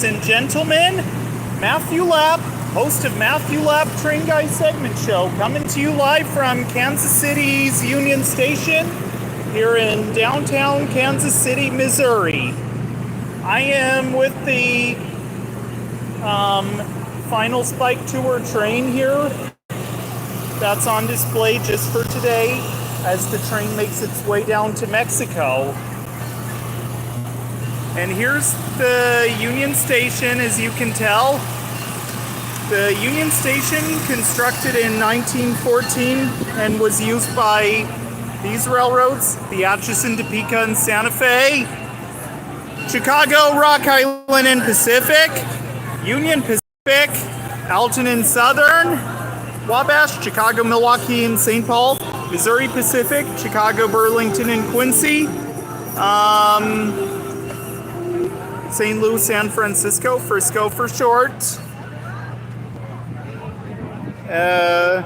and gentlemen, Matthew Lapp, host of Matthew Lapp Train Guy segment show, coming to you live from Kansas City's Union Station here in downtown Kansas City, Missouri. I am with the Final Spike Tour train here that's on display just for today as the train makes its way down to Mexico. And here's the Union Station, as you can tell. The Union Station, constructed in 1914 and was used by these railroads, the Atchison, Topeka, and Santa Fe, Chicago, Rock Island, and Pacific, Union Pacific, Alton and Southern, Wabash, Chicago, Milwaukee, and St. Paul, Missouri Pacific, Chicago, Burlington, and Quincy, St. Louis, San Francisco, Frisco for short,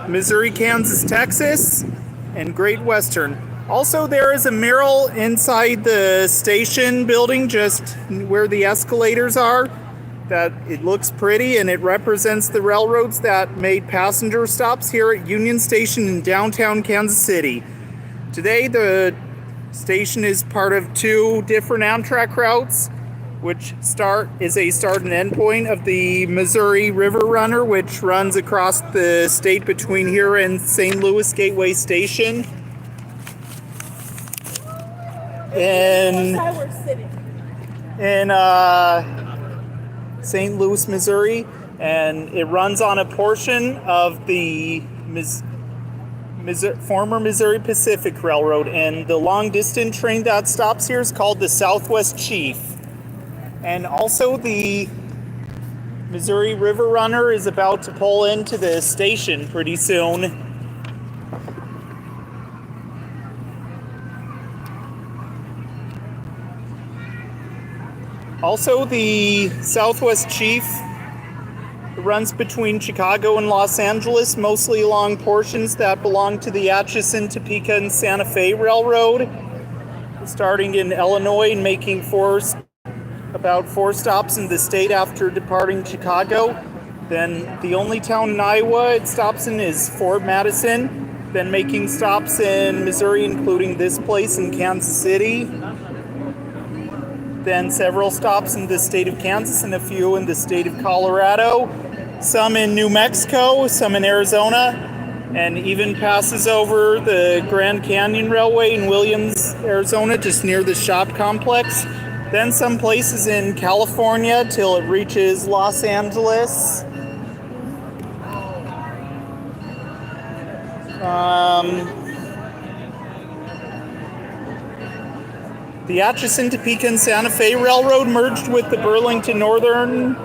Missouri, Kansas, Texas, and Great Western. Also, there is a mural inside the station building, just where the escalators are, that it looks pretty, and it represents the railroads that made passenger stops here at Union Station in downtown Kansas City. Today, the station is part of two different Amtrak routes, which is a start and end point of the Missouri River Runner, which runs across the state between here and St. Louis Gateway Station. In St. Louis, Missouri, and it runs on a portion of the former Missouri Pacific Railroad, and the long-distance train that stops here is called the Southwest Chief. And also the Missouri River Runner is about to pull into the station pretty soon. Also, the Southwest Chief runs between Chicago and Los Angeles, mostly along portions that belong to the Atchison, Topeka, and Santa Fe Railroad, starting in Illinois and making about 4 stops in the state after departing Chicago. Then the only town in Iowa it stops in is Fort Madison, then making stops in Missouri, including this place in Kansas City. Then several stops in the state of Kansas and a few in the state of Colorado, some in New Mexico, some in Arizona, and even passes over the Grand Canyon Railway in Williams, Arizona, just near the shop complex. Then some places in California till it reaches Los Angeles. The Atchison, Topeka, and Santa Fe Railroad merged with the Burlington Northern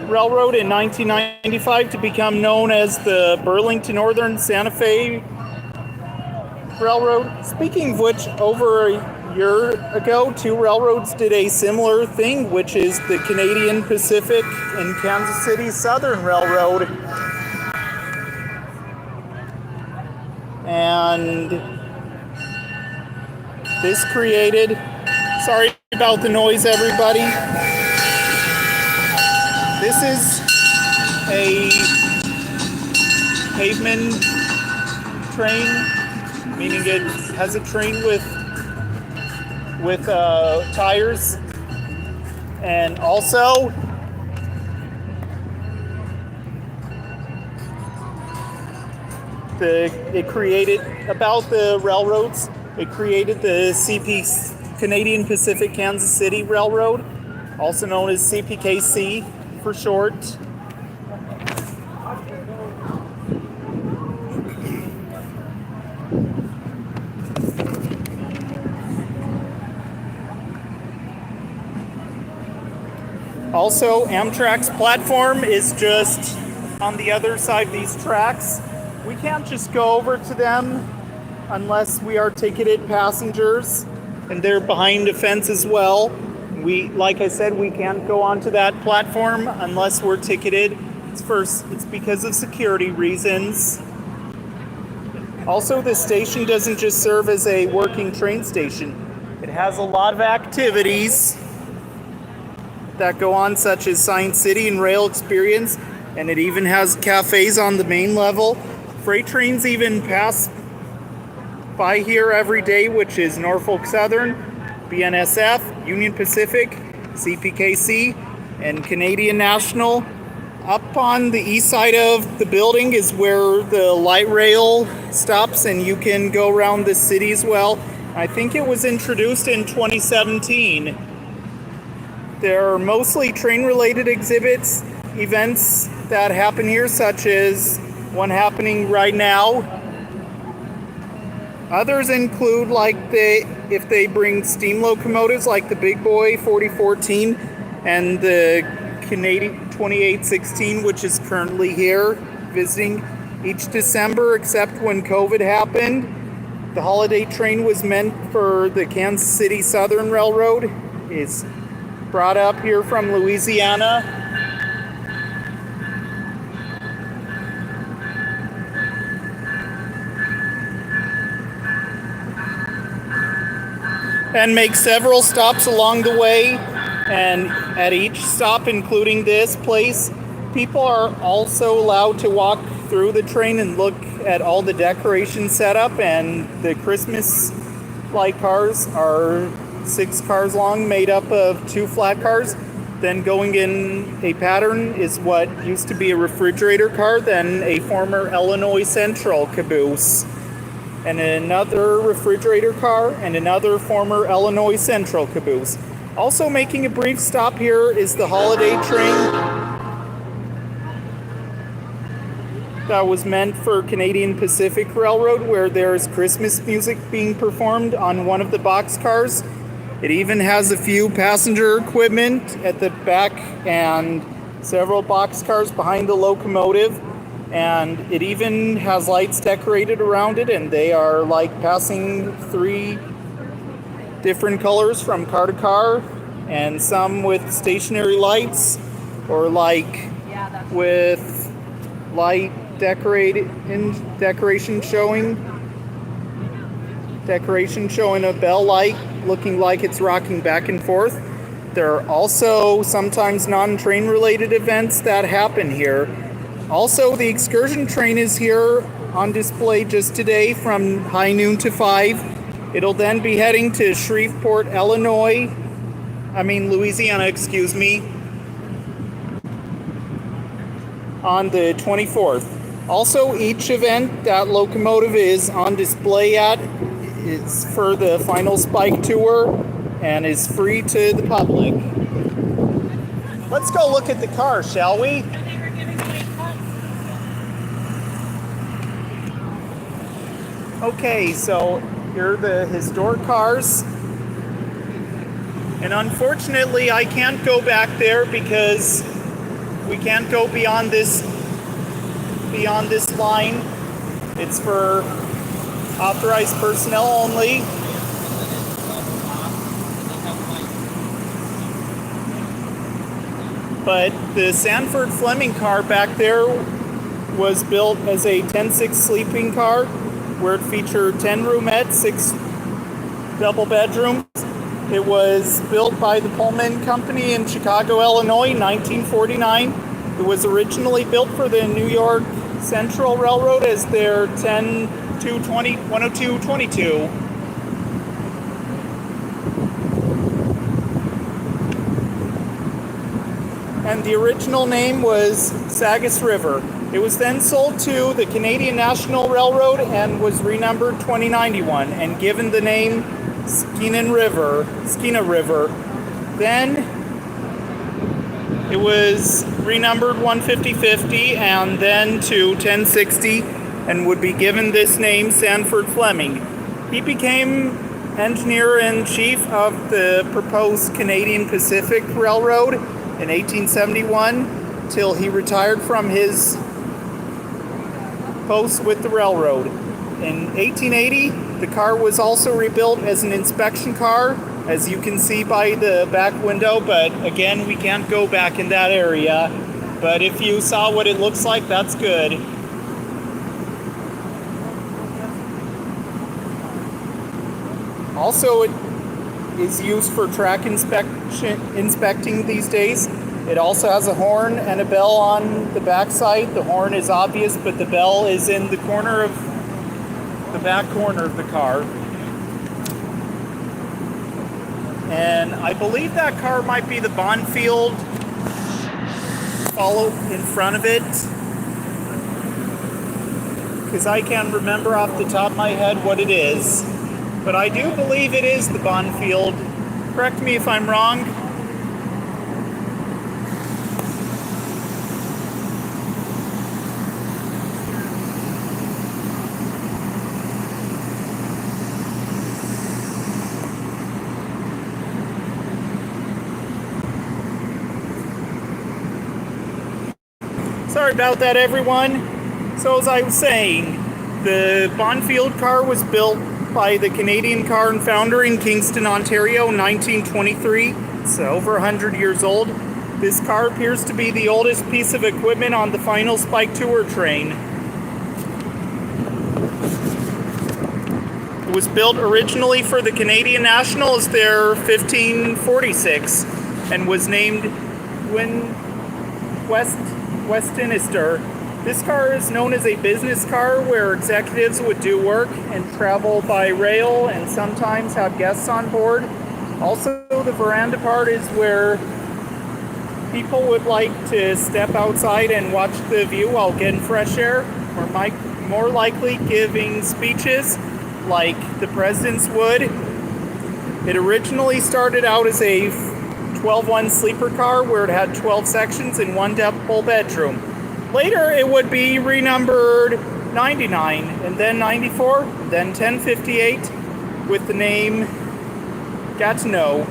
Railroad in 1995 to become known as the Burlington Northern Santa Fe Railroad. Speaking of which, over a year ago, 2 railroads did a similar thing, which is the Canadian Pacific and Kansas City Southern Railroad. And this created, sorry about the noise, everybody. This is a pavement train, meaning it has a train with tires, and also it created, about the railroads, it created the CP, Canadian Pacific Kansas City Railroad, also known as CPKC for short. Also, Amtrak's platform is just on the other side of these tracks. We can't just go over to them unless we are ticketed passengers, and they're behind a fence as well. Like I said, we can't go onto that platform unless we're ticketed. It's because of security reasons. Also, the station doesn't just serve as a working train station. It has a lot of activities. that go on, such as Science City and Rail Experience, and it even has cafes on the main level. Freight trains even pass by here every day, which is Norfolk Southern, BNSF, Union Pacific, CPKC, and Canadian National. Up on the east side of the building is where the light rail stops, and you can go around the city as well. I think it was introduced in 2017. There are mostly train-related events that happen here, such as one happening right now. Others include, like, if they bring steam locomotives, like the Big Boy 4014 and the Canadian 2816, which is currently here visiting each December, except when COVID happened. The holiday train was meant for the Kansas City Southern Railroad. It's brought up here from Louisiana. And make several stops along the way. And at each stop, including this place, people are also allowed to walk through the train and look at all the decorations set up. And the Christmas light cars are 6 cars long, made up of 2 flat cars. Then going in a pattern is what used to be a refrigerator car, then a former Illinois Central caboose, and another refrigerator car, and another former Illinois Central caboose. Also making a brief stop here is the holiday train that was meant for Canadian Pacific Railroad, where there's Christmas music being performed on one of the boxcars. It even has a few passenger equipment at the back and several boxcars behind the locomotive. And it even has lights decorated around it, and they are like passing 3 different colors from car to car, and some with stationary lights, or like with light decoration showing a bell light looking like it's rocking back and forth. There are also sometimes non-train related events that happen here. Also, the excursion train is here on display just today from high noon to 5. It'll then be heading to Shreveport, Louisiana, on the 24th. Also, each event that Locomotive is on display at is for the Final Spike Tour and is free to the public. Let's go look at the car, shall we? Okay, so here are the historic cars. And unfortunately, I can't go back there because we can't go beyond this line. It's for authorized personnel only. But the Sanford Fleming car back there was built as a 10-6 sleeping car, where it featured 10 roomettes, 6 double bedrooms. It was built by the Pullman Company in Chicago, Illinois, in 1949. It was originally built for the New York Central Railroad as their 10222. And the original name was Sagas River. It was then sold to the Canadian National Railroad and was renumbered 2091 and given the name Skeena River. Then it was renumbered 15050 and then to 1060 and would be given this name Sanford Fleming. He became engineer-in-chief of the proposed Canadian Pacific Railroad in 1871 till he retired from his post with the railroad. In 1880, the car was also rebuilt as an inspection car, as you can see by the back window, but again, we can't go back in that area. But if you saw what it looks like, that's good. Also, is used for track inspecting these days. It also has a horn and a bell on the backside. The horn is obvious, but the bell is in the back corner of the car. And I believe that car might be the Bonfield. Follow in front of it, because I can't remember off the top of my head what it is, but I do believe it is the Bonfield. Correct me if I'm wrong. Sorry about that, everyone. So as I was saying, the Bonfield car was built by the Canadian car and founder in Kingston, Ontario in 1923. It's over 100 years old. This car appears to be the oldest piece of equipment on the final Spike Tour train. It was built originally for the Canadian Nationals their 1546 and was named Westminster. This car is known as a business car where executives would do work and travel by rail and sometimes have guests on board. Also, the veranda part is where people would like to step outside and watch the view while getting fresh air, or more likely giving speeches like the presidents would. It originally started out as a 12-1 sleeper car where it had 12 sections and one double bedroom. Later it would be renumbered 99 and then 94, then 1058 with the name Gatineau.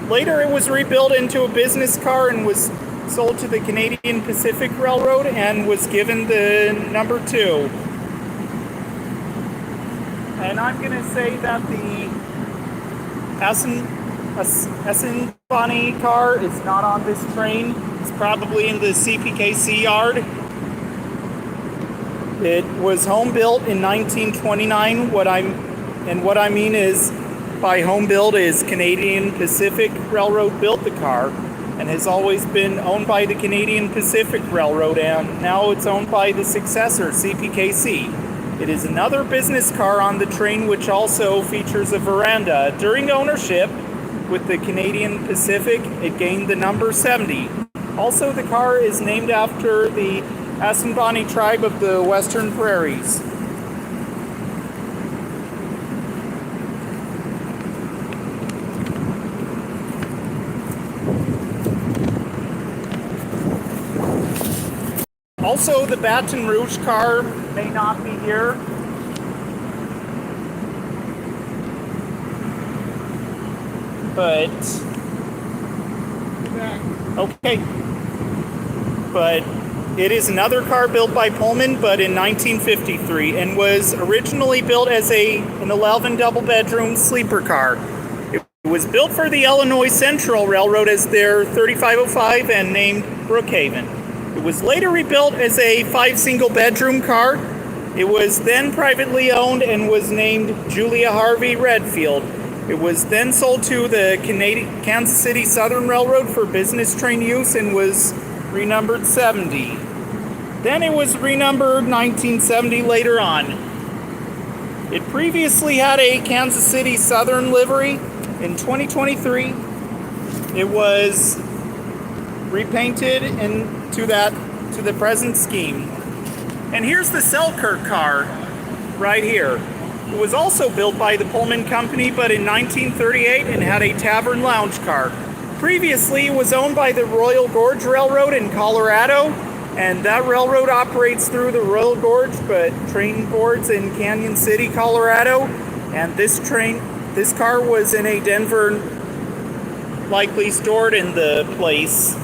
Later it was rebuilt into a business car and was sold to the Canadian Pacific Railroad and was given the number 2. And I'm going to say that the Bonnie car is not on this train. It's probably in the CPKC yard. It was home built in 1929. What I mean is by home built is Canadian Pacific Railroad built the car and has always been owned by the Canadian Pacific Railroad, and now it's owned by the successor, CPKC. It is another business car on the train which also features a veranda. During ownership with the Canadian Pacific, it gained the number 70. Also, the car is named after the Assiniboine tribe of the Western Prairies. Also, the Baton Rouge car may not be here. But it is another car built by Pullman, but in 1953, and was originally built as an 11 double bedroom sleeper car. It was built for the Illinois Central Railroad as their 3505 and named Brookhaven. It was later rebuilt as a 5 single bedroom car. It was then privately owned and was named Julia Harvey Redfield. It was then sold to the Kansas City Southern Railroad for business train use and was renumbered 70. Then it was renumbered 1970 later on. It previously had a Kansas City Southern livery. In 2023, it was repainted to the present scheme. And here's the Selkirk car right here. It was also built by the Pullman Company, but in 1938 and had a tavern lounge car. Previously, it was owned by the Royal Gorge Railroad in Colorado, and that railroad operates through the Royal Gorge, but train boards in Canyon City, Colorado. And this car was in a Denver, likely stored in the place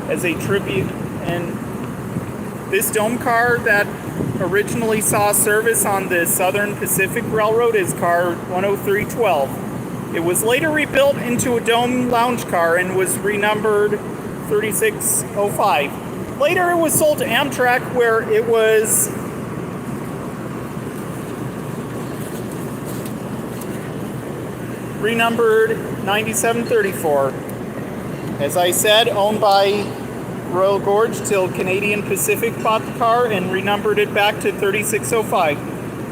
as a tribute. And this dome car that originally saw service on the Southern Pacific Railroad is car 10312. It was later rebuilt into a dome lounge car and was renumbered 3605. Later it was sold to Amtrak, where it was renumbered 9734. As I said, owned by Royal Gorge till Canadian Pacific bought the car and renumbered it back to 3605.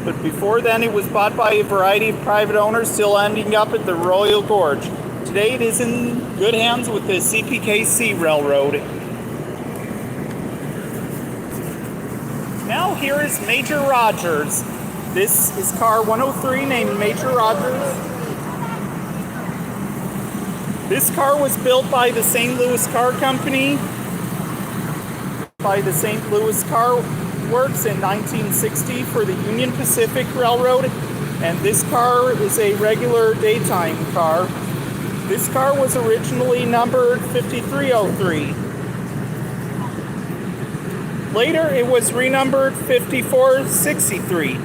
But before then, it was bought by a variety of private owners, still ending up at the Royal Gorge. Today, it is in good hands with the CPKC Railroad. Now, here is Major Rogers. This is car 103 named Major Rogers. This car was built by the St. Louis Car Company, by the St. Louis Car Works in 1960 for the Union Pacific Railroad, and this car is a regular daytime car. This car was originally numbered 5303. Later, it was renumbered 5463.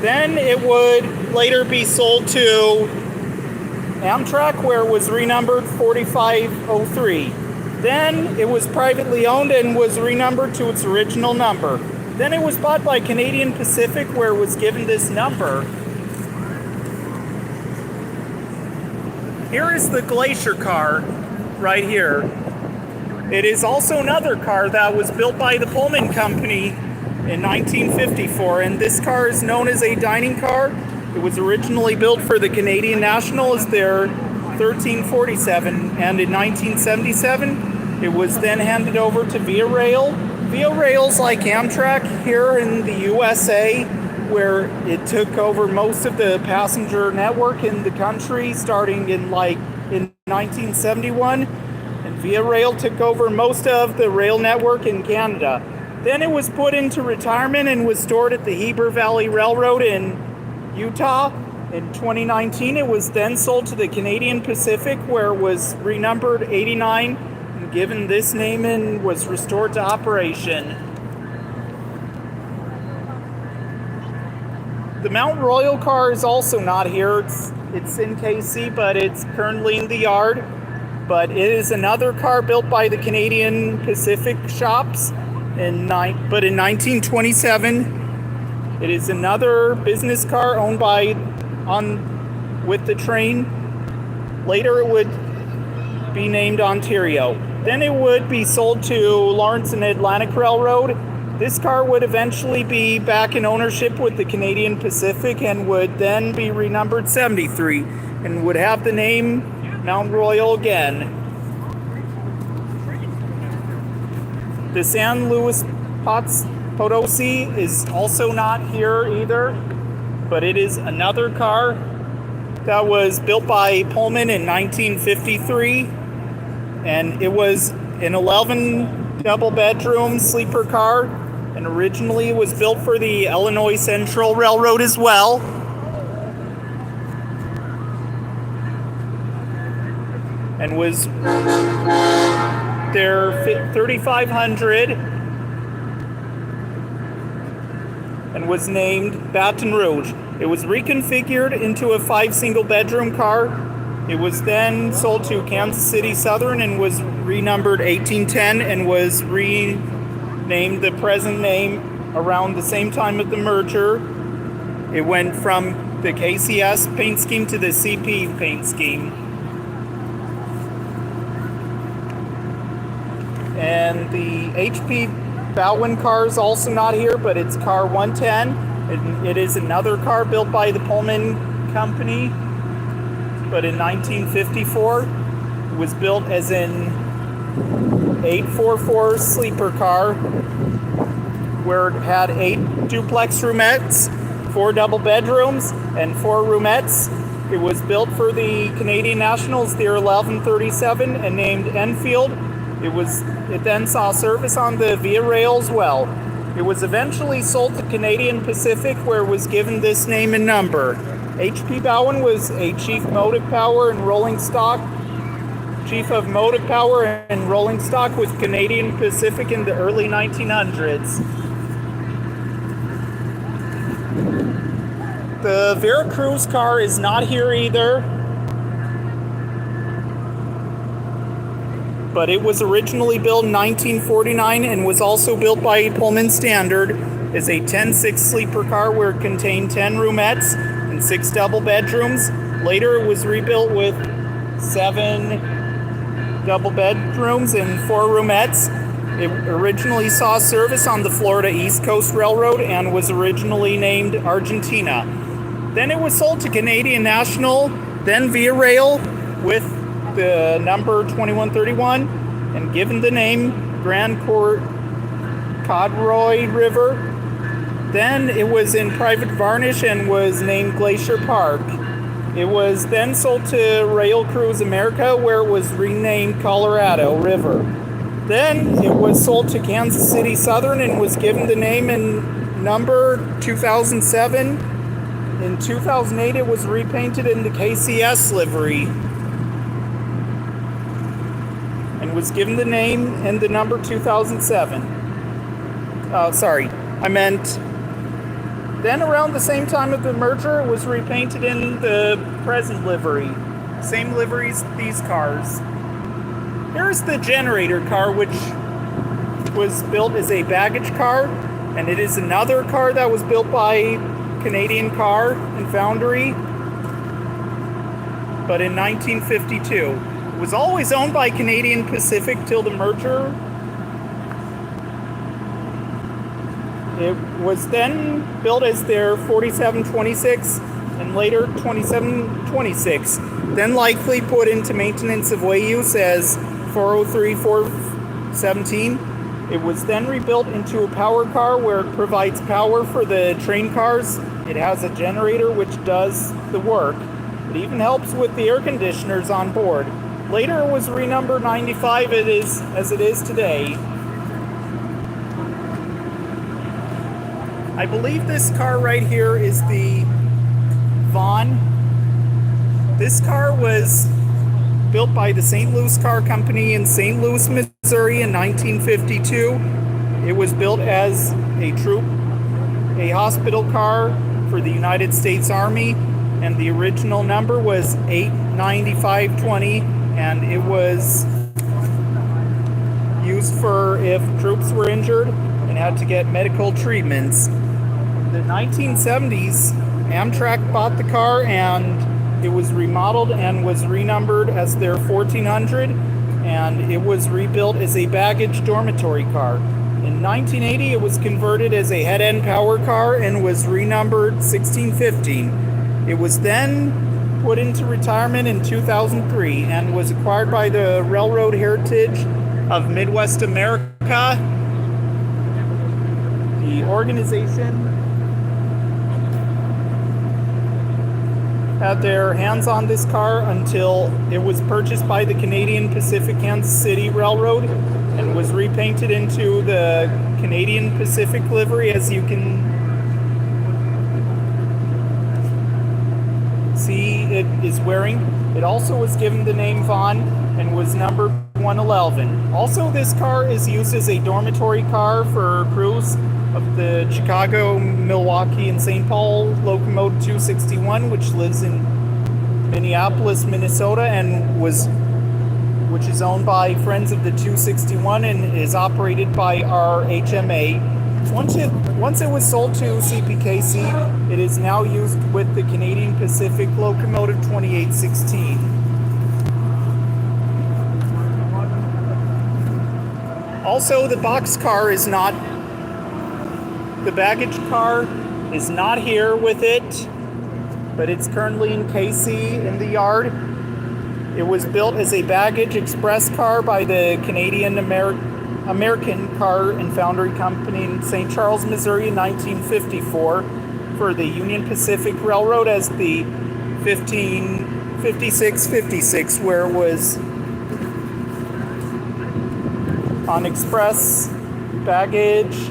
Then it would later be sold to Amtrak, where it was renumbered 4503. Then it was privately owned and was renumbered to its original number. Then it was bought by Canadian Pacific, where it was given this number. Here is the Glacier car right here. It is also another car that was built by the Pullman Company in 1954, and this car is known as a dining car. It was originally built for the Canadian National as their 1347, and in 1977, it was then handed over to Via Rail. Via Rail's like Amtrak here in the USA, where it took over most of the passenger network in the country starting in 1971, and Via Rail took over most of the rail network in Canada. Then it was put into retirement and was stored at the Heber Valley Railroad in Utah. In 2019, it was then sold to the Canadian Pacific, where it was renumbered 89 and given this name and was restored to operation. The Mount Royal car is also not here. It's in KC, but it's currently in the yard. But it is another car built by the Canadian Pacific shops in 1927. It is another business car owned with the train. Later it would be named Ontario. Then it would be sold to Lawrence and Atlantic Railroad. This car would eventually be back in ownership with the Canadian Pacific and would then be renumbered 73 and would have the name Mount Royal again. The San Luis Potosi is also not here either, but it is another car that was built by Pullman in 1953, and it was an 11 double-bedroom sleeper car, and originally it was built for the Illinois Central Railroad as well. And was their 3500 and was named Baton Rouge. It was reconfigured into a 5 single-bedroom car. It was then sold to Kansas City Southern and was renumbered 1810 and was renamed the present name around the same time of the merger. It went from the KCS paint scheme to the CP paint scheme. And the HP Baldwin car is also not here, but it's car 110. It is another car built by the Pullman Company, but in 1954. It was built as an 844 sleeper car, where it had 8 duplex roomettes, 4 double bedrooms, and 4 roomettes. It was built for the Canadian Nationals, their 1137, and named Enfield. It then saw service on the Via Rail as well. It was eventually sold to Canadian Pacific, where it was given this name and number. H.P. Bowen was a chief of motive power and rolling stock with Canadian Pacific in the early 1900s. The Veracruz car is not here either, but it was originally built in 1949 and was also built by Pullman Standard as a 10-6 sleeper car where it contained 10 roomettes and 6 double bedrooms. Later it was rebuilt with 7 double bedrooms and 4 roomettes. It originally saw service on the Florida East Coast Railroad and was originally named Argentina. Then it was sold to Canadian National, then Via Rail with the number 2131 and given the name Grand Corduroy River. Then it was in private varnish and was named Glacier Park. It was then sold to Rail Cruise America, where it was renamed Colorado River. Then it was sold to Kansas City Southern and was given the name and number 2007. In 2008, it was repainted in the KCS livery and was given the name and the number 2007. Then around the same time of the merger, it was repainted in the present livery. Same livery as these cars. Here's the generator car, which was built as a baggage car, and it is another car that was built by Canadian Car and Foundry, but in 1952. It was always owned by Canadian Pacific till the merger. It was then built as their 4726 and later 2726, then likely put into maintenance of way use as 403-417. It was then rebuilt into a power car where it provides power for the train cars. It has a generator which does the work. It even helps with the air conditioners on board. Later it was renumbered 95 as it is today. I believe this car right here is the Vaughn. This car was built by the St. Louis Car Company in St. Louis, Missouri in 1952. It was built as a hospital car for the United States Army, and the original number was 89520, and it was used for if troops were injured and had to get medical treatments. In the 1970s, Amtrak bought the car and it was remodeled and was renumbered as their 1400, and it was rebuilt as a baggage dormitory car. In 1980, it was converted as a head-end power car and was renumbered 1615. It was then put into retirement in 2003 and was acquired by the Railroad Heritage of Midwest America. The organization had their hands on this car until it was purchased by the Canadian Pacific Kansas City Railroad and was repainted into the Canadian Pacific livery, as you can see it is wearing. It also was given the name Vaughn and was numbered 111. Also, this car is used as a dormitory car for crews of the Chicago, Milwaukee, and St. Paul Locomotive 261, which lives in Minneapolis, Minnesota, and which is owned by Friends of the 261 and is operated by our HMA. Once it was sold to CPKC, it is now used with the Canadian Pacific Locomotive 2816. Also, the baggage car is not here with it, but it's currently in KC in the yard. It was built as a baggage express car by the Canadian American Car and Foundry Company in St. Charles, Missouri in 1954 for the Union Pacific Railroad as the 1556, where it was on express baggage,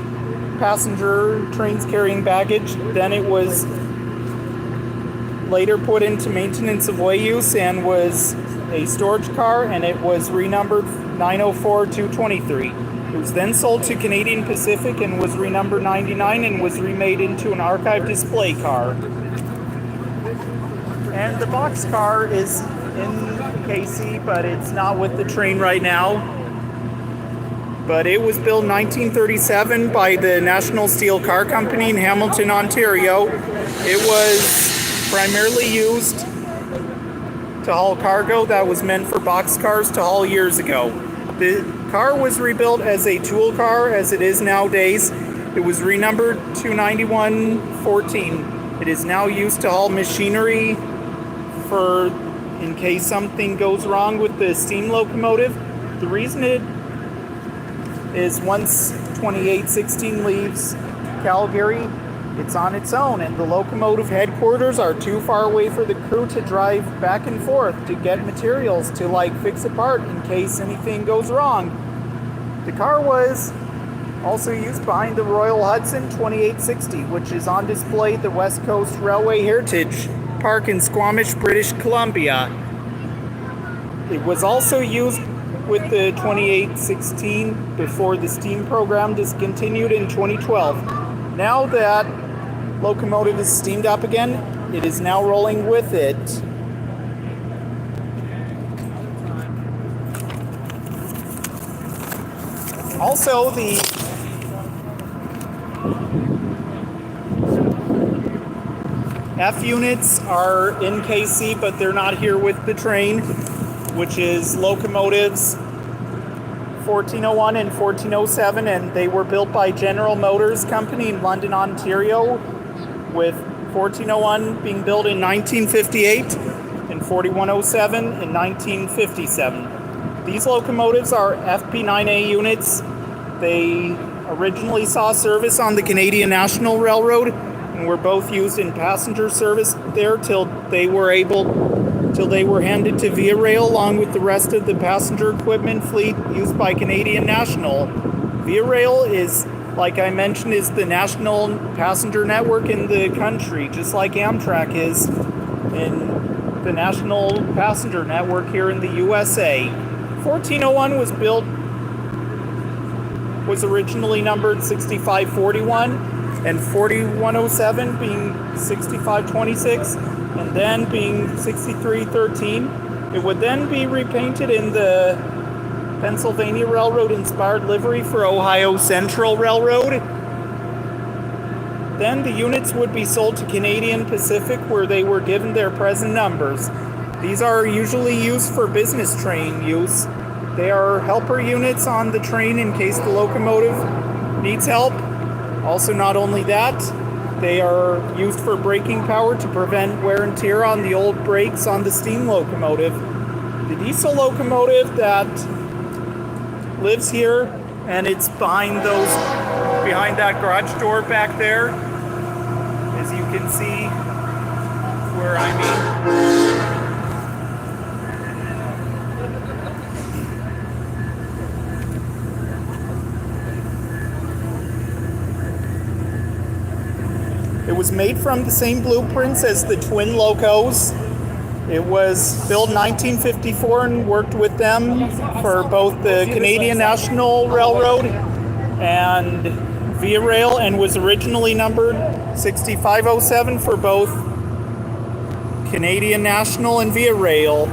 passenger trains carrying baggage. Then it was later put into maintenance of way use and was a storage car, and it was renumbered 904-223. It was then sold to Canadian Pacific and was renumbered 99 and was remade into an archive display car. And the box car is in KC, but it's not with the train right now. But it was built in 1937 by the National Steel Car Company in Hamilton, Ontario. It was primarily used to haul cargo that was meant for boxcars to haul years ago. The car was rebuilt as a tool car as it is nowadays. It was renumbered 29114. It is now used to haul machinery for in case something goes wrong with the steam locomotive. The reason it is once 2816 leaves Calgary, it's on its own, and the locomotive headquarters are too far away for the crew to drive back and forth to get materials to fix a part in case anything goes wrong. The car was also used behind the Royal Hudson 2860, which is on display at the West Coast Railway Heritage Park in Squamish, British Columbia. It was also used with the 2816 before the steam program discontinued in 2012. Now that locomotive is steamed up again, it is now rolling with it. Also, the F units are in KC, but they're not here with the train, which is locomotives 1401 and 1407, and they were built by General Motors Company in London, Ontario, with 1401 being built in 1958 and 4107 in 1957. These locomotives are FP9A units. They originally saw service on the Canadian National Railroad and were both used in passenger service there till they were handed to Via Rail along with the rest of the passenger equipment fleet used by Canadian National. Via Rail is, like I mentioned, is the national passenger network in the country, just like Amtrak is in the national passenger network here in the USA. 1401 was originally numbered 6541, and 4107 being 6526, and then being 6313. It would then be repainted in the Pennsylvania Railroad inspired livery for Ohio Central Railroad. Then the units would be sold to Canadian Pacific, where they were given their present numbers. These are usually used for business train use. They are helper units on the train in case the locomotive needs help. Also, not only that, they are used for braking power to prevent wear and tear on the old brakes on the steam locomotive. The diesel locomotive that lives here, and it's behind that garage door back there, as you can see where I mean. It was made from the same blueprints as the twin locos. It was built in 1954 and worked with them for both the Canadian National Railroad and Via Rail, and was originally numbered 6507 for both Canadian National and Via Rail.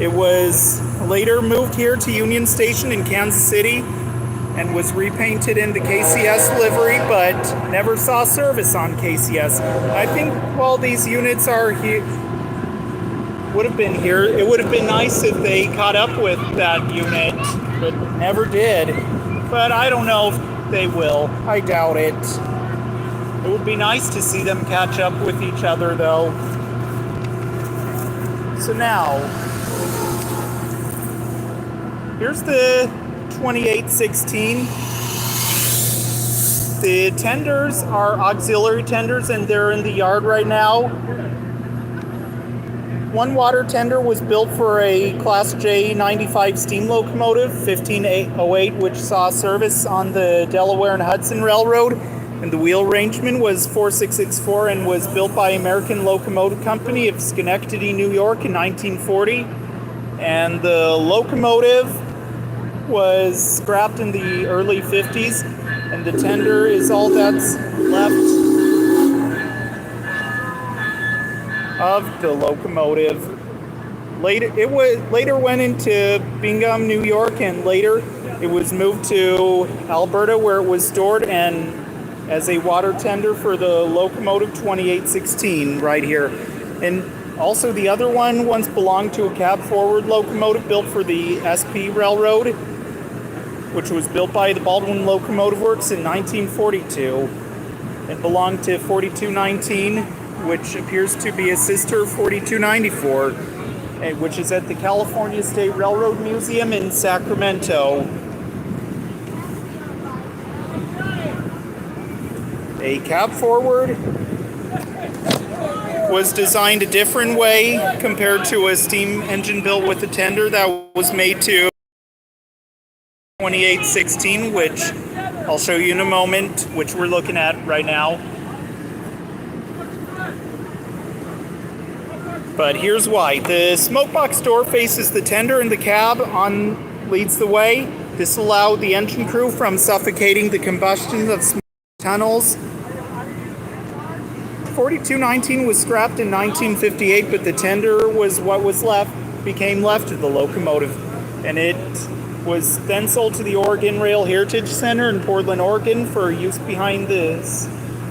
It was later moved here to Union Station in Kansas City and was repainted in the KCS livery, but never saw service on KCS. I think while these units are here, would have been here, it would have been nice if they caught up with that unit, but never did. But I don't know if they will. I doubt it. It would be nice to see them catch up with each other, though. So now, here's the 2816. The tenders are auxiliary tenders, and they're in the yard right now. One water tender was built for a Class J 95 steam locomotive, 1508, which saw service on the Delaware and Hudson Railroad, and the wheel arrangement was 4664 and was built by American Locomotive Company of Schenectady, New York in 1940. And the locomotive was scrapped in the early 50s, and the tender is all that's left of the locomotive. Later went into Bingham, New York, and later it was moved to Alberta, where it was stored and as a water tender for the locomotive 2816 right here. And Also, the other one once belonged to a cab-forward locomotive built for the SP Railroad, which was built by the Baldwin Locomotive Works in 1942. It belonged to 4219, which appears to be a sister 4294, which is at the California State Railroad Museum in Sacramento. A cab-forward was designed a different way compared to a steam engine built with a tender that was made to 2816, which I'll show you in a moment, which we're looking at right now. But here's why. The smokebox door faces the tender and the cab leads the way. This allowed the engine crew from suffocating the combustion of smoke tunnels. 4219 was scrapped in 1958, but the tender was what became left of the locomotive. And it was then sold to the Oregon Rail Heritage Center in Portland, Oregon for use behind the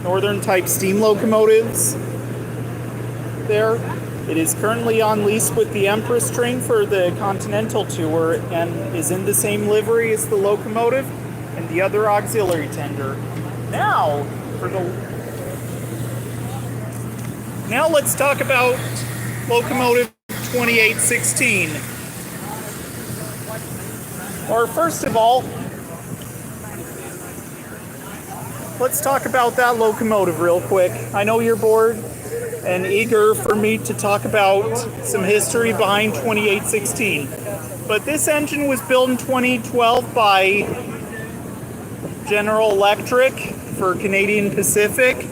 northern type steam locomotives there. It is currently on lease with the Empress train for the Continental Tour and is in the same livery as the locomotive and the other auxiliary tender. Now let's talk about Locomotive 2816. Or first of all, let's talk about that locomotive real quick. I know you're bored and eager for me to talk about some history behind 2816. But this engine was built in 2012 by General Electric for Canadian Pacific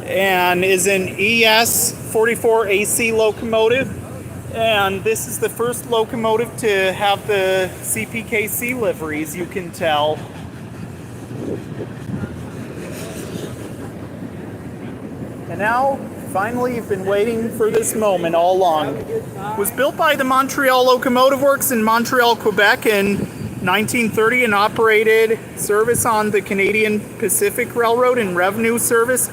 and is an ES44AC locomotive. And this is the first locomotive to have the CPKC livery, as you can tell. And now, finally, you've been waiting for this moment all along. It was built by the Montreal Locomotive Works in Montreal, Quebec in 1930 and operated service on the Canadian Pacific Railroad and revenue service.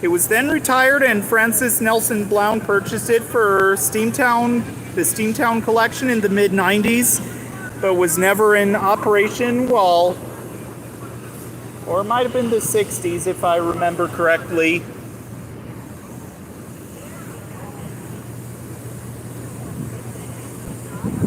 It was then retired and Francis Nelson Blount purchased it for the Steamtown collection in the mid-90s, but was never in operation or it might have been the 60s if I remember correctly.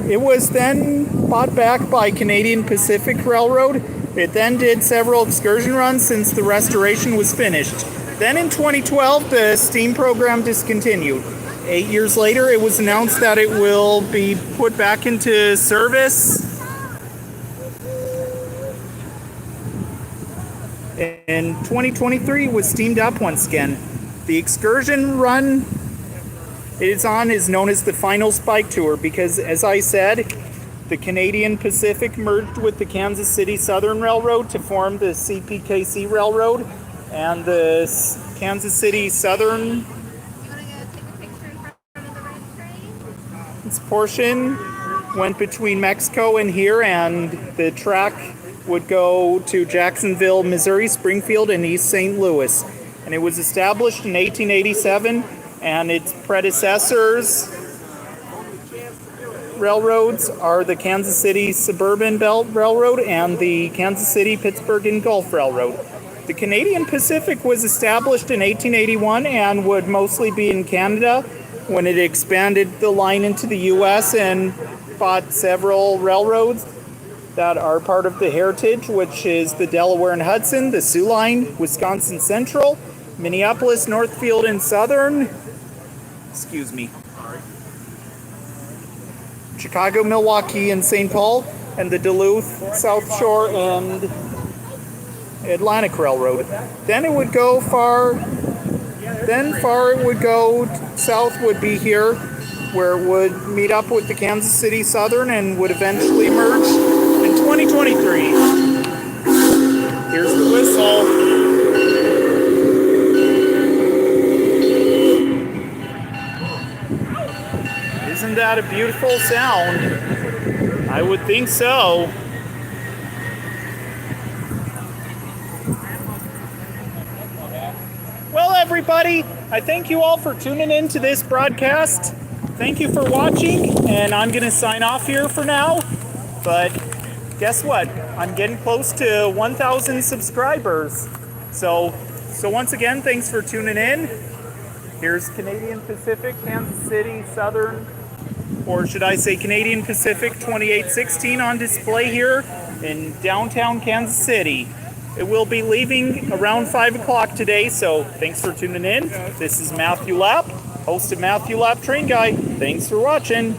It was then bought back by Canadian Pacific Railroad. It then did several excursion runs since the restoration was finished. Then in 2012, the steam program discontinued. 8 years later, it was announced that it will be put back into service. In 2023, it was steamed up once again. The excursion run it is on is known as the Final Spike Tour because, as I said, the Canadian Pacific merged with the Kansas City Southern Railroad to form the CPKC Railroad. And the Kansas City Southern this portion went between Mexico and here, and the track would go to Jacksonville, Missouri, Springfield, and East St. Louis. And it was established in 1887, and its predecessors railroads are the Kansas City Suburban Belt Railroad and the Kansas City, Pittsburgh, and Gulf Railroad. The Canadian Pacific was established in 1881 and would mostly be in Canada when it expanded the line into the U.S. and bought several railroads that are part of the Heritage, which is the Delaware and Hudson, the Sioux Line, Wisconsin Central, Minneapolis, Northfield, and Southern, Chicago, Milwaukee, and St. Paul, and the Duluth, South Shore, and Atlantic Railroad. Then it would go it would go south would be here, where it would meet up with the Kansas City Southern and would eventually merge in 2023. Here's the whistle. Isn't that a beautiful sound? I would think so. Well, everybody, I thank you all for tuning in to this broadcast. Thank you for watching, and I'm going to sign off here for now. But guess what? I'm getting close to 1,000 subscribers. So once again, thanks for tuning in. Here's Canadian Pacific, Kansas City, Southern, or should I say Canadian Pacific 2816 on display here in downtown Kansas City. It will be leaving around 5 o'clock today, so thanks for tuning in. This is Matthew Lapp, host of Matthew Lapp Train Guy. Thanks for watching.